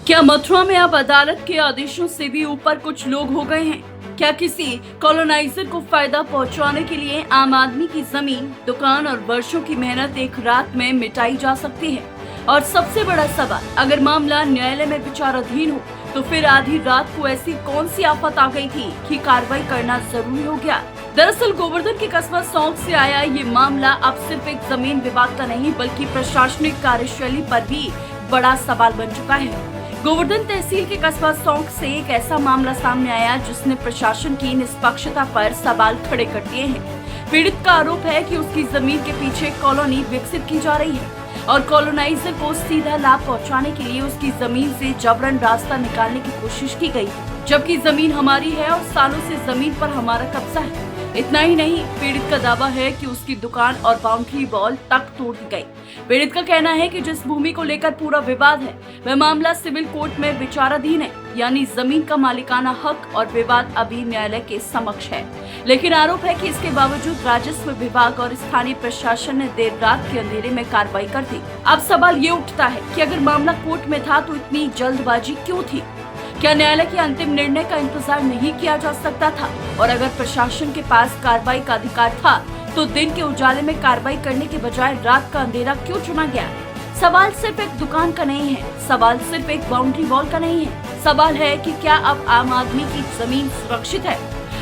क्या मथुरा में अब अदालत के आदेशों से भी ऊपर कुछ लोग हो गए हैं? क्या किसी कॉलोनाइजर को फायदा पहुंचाने के लिए आम आदमी की जमीन, दुकान और वर्षों की मेहनत एक रात में मिटाई जा सकती है? और सबसे बड़ा सवाल, अगर मामला न्यायालय में विचाराधीन हो तो फिर आधी रात को ऐसी कौन सी आफत आ गई थी कि कार्रवाई करना जरूरी हो गया? दरअसल गोवर्धन के कस्बा सौंग से आया ये मामला अब सिर्फ एक जमीन विवाद का नहीं बल्कि प्रशासनिक कार्यशैली पर भी बड़ा सवाल बन चुका है। गोवर्धन तहसील के कस्बा सौंग से एक ऐसा मामला सामने आया जिसने प्रशासन की निष्पक्षता पर सवाल खड़े कर दिए हैं। पीड़ित का आरोप है कि उसकी जमीन के पीछे कॉलोनी विकसित की जा रही है और कॉलोनाइजर को सीधा लाभ पहुंचाने के लिए उसकी जमीन से जबरन रास्ता निकालने की कोशिश की गई, जबकि जमीन हमारी है और सालों से जमीन पर हमारा कब्जा है। इतना ही नहीं, पीड़ित का दावा है कि उसकी दुकान और बाउंड्री वॉल तक तोड़ दी गई। पीड़ित का कहना है कि जिस भूमि को लेकर पूरा विवाद है वह मामला सिविल कोर्ट में विचाराधीन है, यानी जमीन का मालिकाना हक और विवाद अभी न्यायालय के समक्ष है। लेकिन आरोप है कि इसके बावजूद राजस्व विभाग और स्थानीय प्रशासन ने देर रात के अंधेरे में कार्रवाई कर दी। अब सवाल ये उठता है कि अगर मामला कोर्ट में था तो इतनी जल्दबाजी क्यों थी? क्या न्यायालय के अंतिम निर्णय का इंतजार नहीं किया जा सकता था? और अगर प्रशासन के पास कार्रवाई का अधिकार था तो दिन के उजाले में कार्रवाई करने के बजाय रात का अंधेरा क्यों चुना गया? सवाल सिर्फ एक दुकान का नहीं है, सवाल सिर्फ एक बाउंड्री वॉल का नहीं है। सवाल है कि क्या अब आम आदमी की जमीन सुरक्षित है?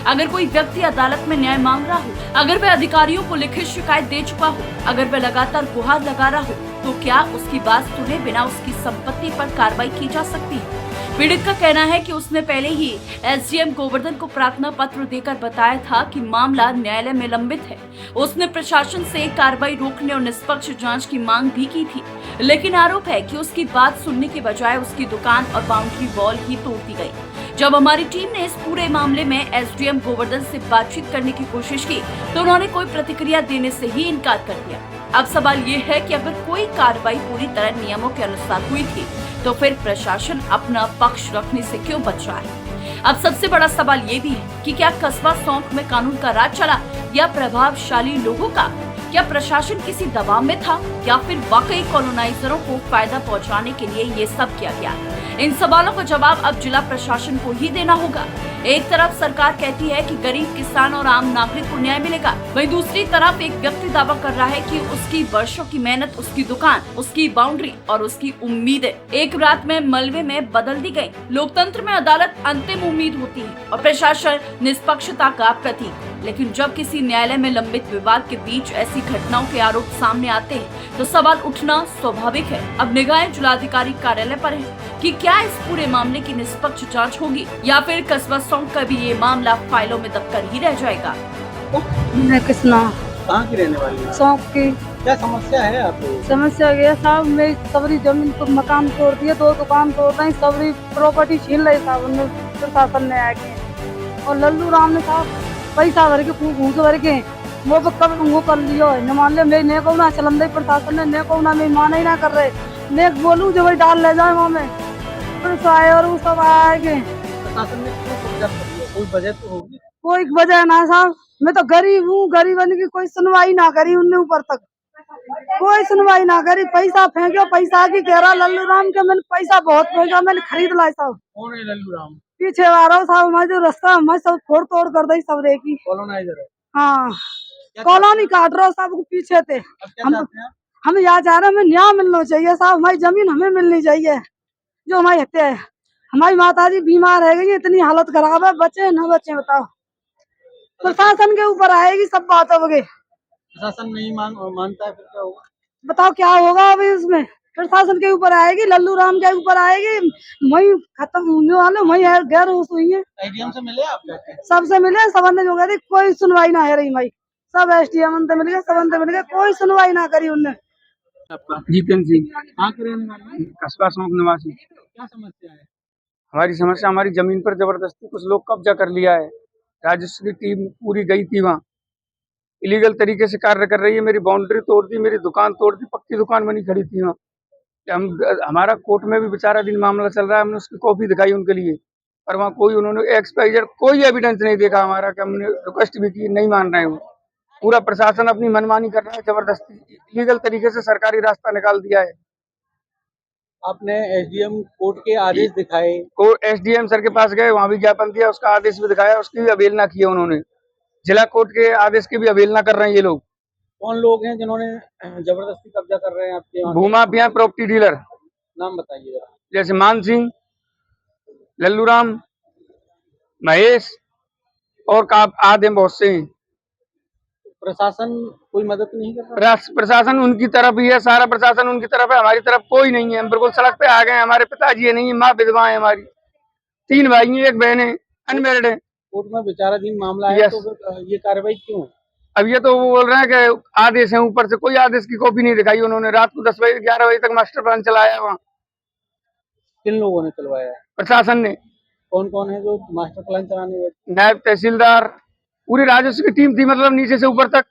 अगर कोई व्यक्ति अदालत में न्याय मांग रहा हो, अगर वह अधिकारियों को लिखित शिकायत दे चुका हो, अगर वह लगातार गुहार लगा रहा हो, तो क्या उसकी बात सुने बिना उसकी संपत्ति पर कार्रवाई की जा सकती है? पीड़ित का कहना है कि उसने पहले ही एसडीएम गोवर्धन को प्रार्थना पत्र देकर बताया था कि मामला न्यायालय में लंबित है। उसने प्रशासन से कार्रवाई रोकने और निष्पक्ष जांच की मांग भी की थी, लेकिन आरोप है कि उसकी बात सुनने के बजाय उसकी दुकान और बाउंड्री वॉल ही तोड़ दी गई। जब हमारी टीम ने इस पूरे मामले में एसडीएम गोवर्धन से बातचीत करने की कोशिश की तो उन्होंने कोई प्रतिक्रिया देने से ही इनकार कर दिया। अब सवाल ये है कि अगर कोई कार्रवाई पूरी तरह नियमों के अनुसार हुई थी तो फिर प्रशासन अपना पक्ष रखने से क्यों बच रहा है? अब सबसे बड़ा सवाल ये भी है कि क्या कस्बा सौंग में कानून का राज चला या प्रभावशाली लोगों का? क्या प्रशासन किसी दबाव में था या फिर वाकई कॉलोनाइजरों को फायदा पहुंचाने के लिए ये सब किया गया? इन सवालों का जवाब अब जिला प्रशासन को ही देना होगा। एक तरफ सरकार कहती है कि गरीब किसान और आम नागरिक को न्याय मिलेगा, वहीं दूसरी तरफ एक व्यक्ति दावा कर रहा है कि उसकी वर्षों की मेहनत, उसकी दुकान, उसकी बाउंड्री और उसकी उम्मीदें एक रात में मलबे में बदल दी गई। लोकतंत्र में अदालत अंतिम उम्मीद होती है और प्रशासन निष्पक्षता का प्रतीक। लेकिन जब किसी न्यायालय में लंबित विवाद के बीच ऐसी घटनाओं के आरोप सामने आते हैं तो सवाल उठना स्वाभाविक है। अब निगाहें जिलाधिकारी कार्यालय पर है कि क्या इस पूरे मामले की निष्पक्ष जांच होगी या फिर कस्बा सौंग का भी ये मामला फाइलों में दबकर ही रह जाएगा। मैं कृष्णा कहाँ की रहने वाली है? शौक की क्या समस्या है आपको? समस्या गया साहब, मेरी सबरी जमीन को मकान तोड़ दिए, 2 दुकान तोड़ दी, सबरी प्रॉपर्टी छीन रही साहब उन्होंने, प्रशासन ने आके। और लल्लू राम ने साहब पैसा भर के घूस भर के वो कब वो कर लियो है न मान ले। मेरे ने को ना चलन दे प्रशासन ने, ने को ना मैं माना ही ना कर रहे, ने बोलूं जो भाई डाल ले जाए वहाँ में पुलिस आए और वो सब आएंगे। प्रशासन ने क्यों कब्जा कर लिया? कोई वजह तो होगी। कोई वजह ना साहब, मैं तो गरीब हूँ, गरीबन की कोई सुनवाई ना करी उनने, ऊपर तक कोई सुनवाई ना करी। पैसा फेंको, पैसा की कह रहा लल्लू राम के, मैंने पैसा बहुत फेंका, मैंने खरीद ला साहब। कौन है लल्लू राम? पीछे आ रहा हूँ साहब, मैं जो रास्ता मैं सब फोड़ तोड़ कर दी सब रेकी। कॉलोनाइजर है? हाँ, कॉलोनी काट रहा हूँ साहब पीछे थे। हम यहाँ जा रहे हैं, हमें न्याय मिलना चाहिए साहब, हमारी जमीन हमें मिलनी चाहिए जो हमारी हत्या है। हमारी माता जी बीमार रह गई, इतनी हालत खराब है, बचे न बचे बताओ। प्रशासन के ऊपर आएगी सब बात। अब प्रशासन नहीं मानता है फिर क्या होगा? बताओ क्या होगा अभी उसमें? प्रशासन के ऊपर आएगी, लल्लू राम के ऊपर आएगी, वही खत्म होने वाले, वही गैर हुई है। एसडीएम से मिले आप जाके? सबसे मिले, सबने जो करी, कोई सुनवाई ना है रही भाई। सब एसडीएम से मिल गए, सबसे मिल गए, कोई सुनवाई ना करी उनने। आपका जितेंद्र सिंह, कहाँ के रहने वाले हैं? कस्बा सौंग निवासी। क्या समस्या है? हमारी समस्या, हमारी जमीन पर जबरदस्ती कुछ लोग कब्जा कर लिया है। राजस्व की टीम पूरी गई थी वहाँ, इलीगल तरीके से कार्य कर रही है। मेरी बाउंड्री तोड़ दी, मेरी दुकान तोड़ दी, पक्की दुकान बनी खड़ी थी वहाँ। हमारा कोर्ट में भी विचाराधीन मामला चल रहा है, हमने उसकी कॉपी दिखाई उनके लिए, पर वहाँ कोई उन्होंने एक्सपाइजर कोई एविडेंस नहीं देखा हमारा, कि हमने रिक्वेस्ट भी की, नहीं मान रहे हो। पूरा प्रशासन अपनी मनमानी कर रहा है, जबरदस्ती इलीगल तरीके से सरकारी रास्ता निकाल दिया है। आपने एसडीएम कोर्ट के आदेश दिखाए, को एसडीएम सर के पास गए, वहां भी ज्ञापन दिया, उसका आदेश भी दिखाया, उसकी भी अवहेलना की है उन्होंने। जिला कोर्ट के आदेश की भी अवहेलना कर रहे हैं ये लोग। कौन लोग हैं जिन्होंने जबरदस्ती कब्जा कर रहे हैं आपके यहाँ? भूमाफिया, प्रॉपर्टी डीलर, नाम बताइए जरा। जैसे मान सिंह, लल्लू राम, महेश और आदि बहुत से हैं। प्रशासन कोई मदद नहीं कर रहा? प्रशासन उनकी तरफ ही है, सारा प्रशासन उनकी तरफ है, हमारी तरफ कोई नहीं है। हम बिल्कुल सड़क पे आ गए हैं। हमारे पिताजी है नहीं है, माँ विधवा है हमारी, 3 भाई हैं, 1 बहन है, अनमेरिड है। कोर्ट में विचाराधीन मामला है, Yes. तो फिर ये कार्रवाई क्यों है? अब ये तो वो बोल रहे हैं कि आदेश है ऊपर से, कोई आदेश की कॉपी नहीं दिखाई उन्होंने। रात को 10 बजे 11 बजे तक मास्टर प्लान चलाया वहाँ किन लोगों ने चलवाया है? प्रशासन ने। कौन कौन है जो मास्टर प्लान चलाने गए? नायब तहसीलदार, पूरी राजस्व की टीम थी, मतलब नीचे से ऊपर तक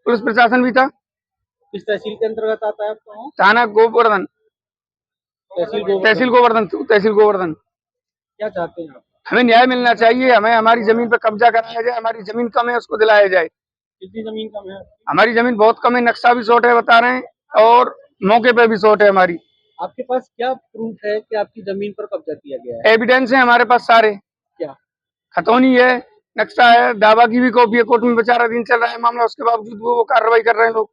पुलिस प्रशासन भी था। किस तहसील के अंतर्गत आता है आपका गाँव? थाना गोवर्धन, तहसील गोवर्धन। क्या चाहते हैं आप? हमें न्याय मिलना चाहिए, हमें हमारी जमीन पर कब्जा कराया जाए। हमारी जमीन कम है, उसको दिलाया जाए। कितनी जमीन कम है? हमारी जमीन बहुत कम है, नक्शा भी शॉर्ट है बता रहे हैं, और मौके पे भी शॉर्ट है हमारी। आपके पास क्या प्रूफ है कि आपकी जमीन पर कब्जा किया गया है? एविडेंस है हमारे पास सारे, क्या? खतौनी है, नक्शा है, दावा की भी कॉपी है, कोर्ट में विचाराधीन चल रहा है मामला, उसके बावजूद वो कार्रवाई कर रहे हैं लोग।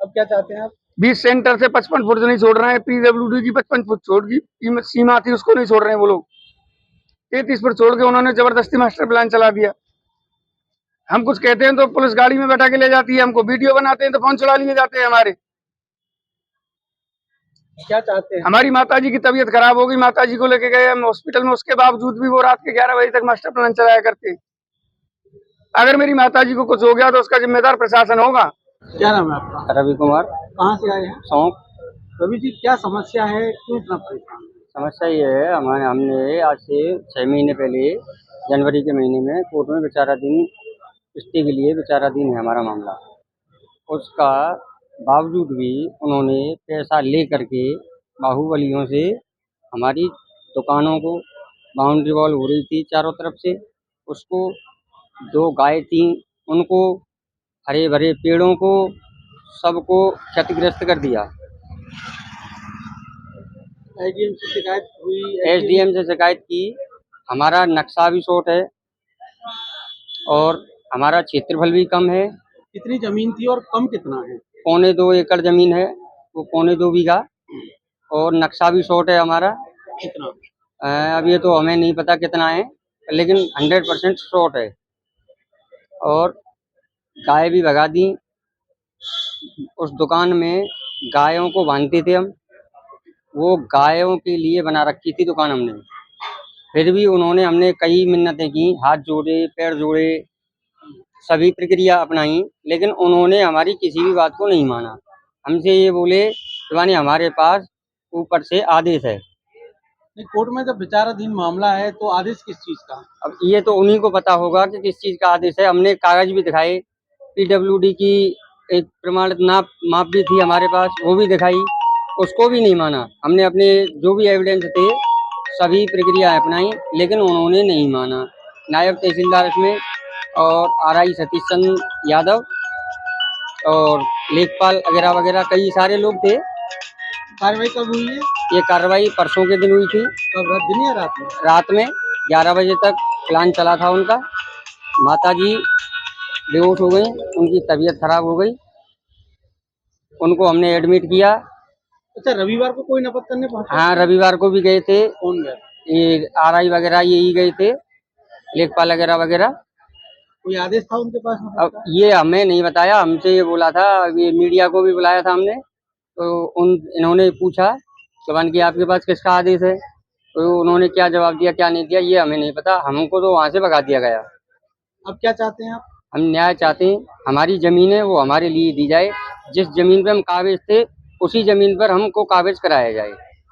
अब क्या चाहते हैं आप? 20 सेंटर से 55 फुट नहीं छोड़ रहे हैं, पीडब्ल्यूडी की 55 फुट छोड़ की सीमा थी, उसको नहीं छोड़ रहे हैं वो लोग। 33 फुट छोड़ के उन्होंने जबरदस्ती मास्टर प्लान चला दिया। हम कुछ कहते हैं तो पुलिस गाड़ी में बैठा के ले जाती है, हमको वीडियो बनाते हैं तो फोन चुरा लिए जाते हैं हमारे। क्या चाहते हैं? हमारी माताजी की तबीयत खराब हो गई, माताजी को लेके गए हम हॉस्पिटल में, उसके बावजूद भी वो रात के 11 बजे तक मास्टर प्लान चलाया करते हैं। अगर मेरी माताजी को कुछ हो गया तो उसका जिम्मेदार प्रशासन होगा। क्या नाम है आपका? रवि कुमार कहाँ से आए हैं? सौंप। रवि जी, क्या समस्या है, क्यों इतना परेशान? समस्या ये है, हमने आज से 6 महीने पहले जनवरी के महीने में कोर्ट में विचाराधीन स्टे के लिए विचाराधीन है हमारा मामला। उसका बावजूद भी उन्होंने पैसा ले करके बाहुबलियों से हमारी दुकानों को, बाउंड्री वॉल हो रही थी चारों तरफ से, उसको 2 गाय थी उनको, हरे भरे पेड़ों को, सबको क्षतिग्रस्त कर दिया। एसडीएम से शिकायत हुई? एसडीएम से शिकायत की, हमारा नक्शा भी शॉर्ट है और हमारा क्षेत्रफल भी कम है। कितनी जमीन थी और कम कितना है? 2.25 एकड़ जमीन है, वो 2.25 बीघा, और नक्शा भी शॉर्ट है हमारा। कितना? अब ये तो हमें नहीं पता कितना है, लेकिन 100% शॉर्ट है। और गाय भी भगा दी। उस दुकान में गायों को बांधते थे हम, वो गायों के लिए बना रखी थी दुकान हमने। फिर भी उन्होंने, हमने कई मिन्नतें की, हाथ जोड़े, पैर जोड़े, सभी प्रक्रिया अपनाई, लेकिन उन्होंने हमारी किसी भी बात को नहीं माना। हमसे ये बोले कि हमारे पास ऊपर से आदेश है। नहीं, कोर्ट में जब विचाराधीन मामला है तो आदेश किस चीज का? अब ये तो उन्हीं को पता होगा कि किस चीज़ का आदेश है। हमने कागज भी दिखाए, पीडब्ल्यूडी की एक प्रमाणित माप भी थी हमारे पास, वो भी दिखाई, उसको भी नहीं माना। हमने अपने जो भी एविडेंस थे सभी प्रक्रिया अपनाई, लेकिन उन्होंने नहीं माना। नायब तहसीलदार इसमें, और आरआई सतीश चंद्र यादव, और लेखपाल वगैरह वगैरह कई सारे लोग थे। कार्रवाई कब हुई है? ये कार्रवाई परसों के दिन हुई थी। कब, दिन या रात में? रात में 11 बजे तक प्लान चला था उनका। माताजी बेहोश हो गई, उनकी तबीयत खराब हो गई, उनको हमने एडमिट किया। अच्छा, रविवार को कोई नपत करने पहुंचा? हाँ, रविवार को भी गए थे, कौन गया? ये आरआई वगैरह यही गए थे, लेखपाल वगैरह वगैरह। कोई आदेश था उनके पास नपत अब का? ये हमें नहीं बताया, हमसे ये बोला था, ये मीडिया को भी बुलाया था हमने, तो इन्होंने पूछा कि आपके पास किसका आदेश है, तो उन्होंने क्या जवाब दिया क्या नहीं दिया ये हमें नहीं पता। हमको तो वहाँ से भगा दिया गया। अब क्या चाहते हैं आप? हम न्याय चाहते हैं, हमारी ज़मीन है वो हमारे लिए दी जाए। जिस ज़मीन पे हम काबिज थे उसी ज़मीन पर हमको काबिज कराया जाए।